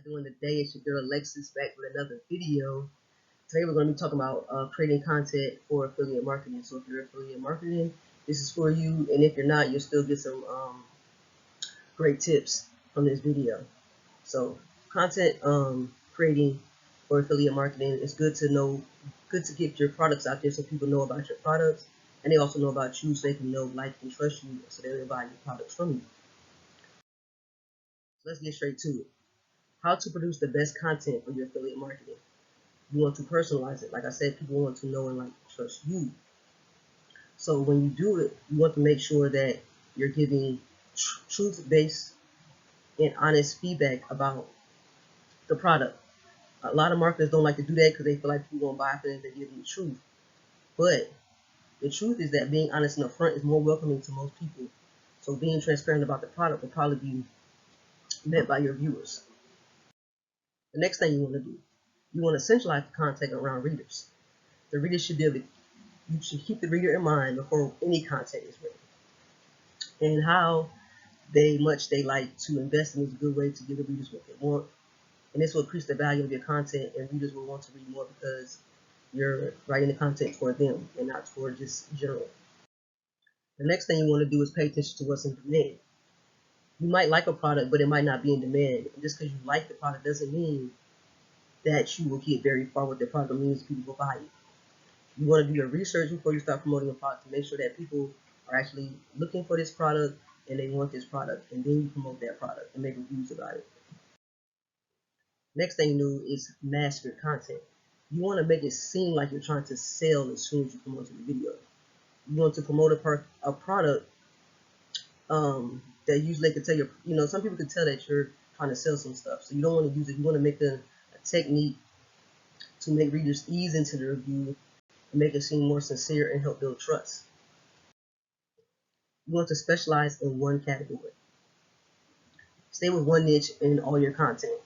Doing today? It's your girl Alexis back with another video. Today we're going to be talking about creating content for affiliate marketing. So if you're affiliate marketing, this is for you, and if you're not, you'll still get some great tips from this video. So content creating for affiliate marketing is good to know, good to get your products out there so people know about your products, and they also know about you so they can know, like, and trust you, so they'll buy your products from you. So let's get straight to it. How to produce the best content for your affiliate marketing. You want to personalize it. Like I said, people want to know and like trust you. So when you do it, you want to make sure that you're giving truth-based and honest feedback about the product. A lot of marketers don't like to do that because they feel like people won't buy it if they give them the truth. But the truth is that being honest and upfront is more welcoming to most people. So being transparent about the product will probably be met by your viewers. The next thing you want to do, you want to centralize the content around readers. The reader should be able to, you should keep the reader in mind before any content is written. And how much they like to invest in is a good way to give the readers what they want. And this will increase the value of your content, and readers will want to read more because you're writing the content for them and not for just general. The next thing you want to do is pay attention to what's in demand. You might like a product, but it might not be in demand. And just because you like the product doesn't mean that you will get very far with the product. It means people will buy it. You want to do your research before you start promoting a product to make sure that people are actually looking for this product and they want this product, and then you promote that product and make reviews about it. Next thing you do is mask your content. You want to make it seem like you're trying to sell as soon as you promote the video. You want to promote a product that usually can tell you, some people can tell that you're trying to sell some stuff. So you don't want to use it. You want to make a technique to make readers ease into the review and make it seem more sincere and help build trust. You want to specialize in one category. Stay with one niche in all your content,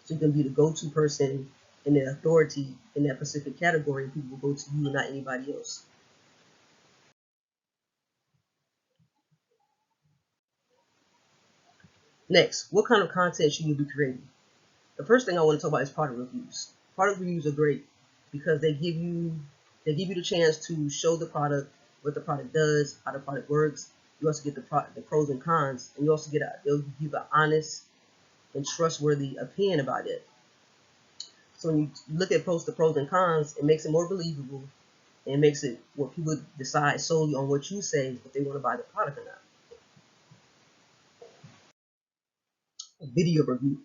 so you can be the go-to person and the authority in that specific category, and people will go to you and not anybody else. Next, what kind of content should you be creating? The first thing I want to talk about is product reviews. Product reviews are great because they give you the chance to show the product, what the product does, how the product works. You also get the pros and cons, and you also they'll give an honest and trustworthy opinion about it. So when you look at the pros and cons, it makes it more believable, and it makes it where people decide solely on what you say if they want to buy the product or not. A video review.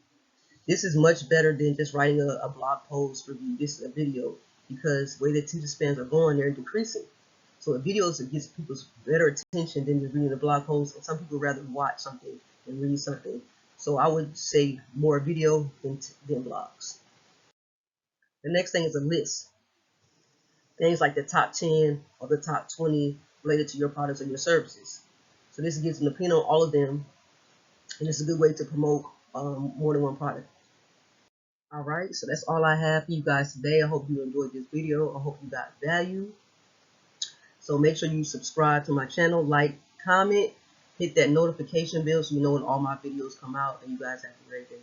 This is much better than just writing a blog post review. This is a video because the way that attention spans are going, they're decreasing. So a video gets people's better attention than just reading a blog post, and some people rather watch something than read something. So I would say more video than blogs. The next thing is a list. Things like the top 10 or the top 20 related to your products or your services. So this gives an opinion on all of them, and it's a good way to promote more than one product. Alright, so that's all I have for you guys today. I hope you enjoyed this video. I hope you got value. So make sure you subscribe to my channel, like, comment, hit that notification bell so you know when all my videos come out, and you guys have a great day.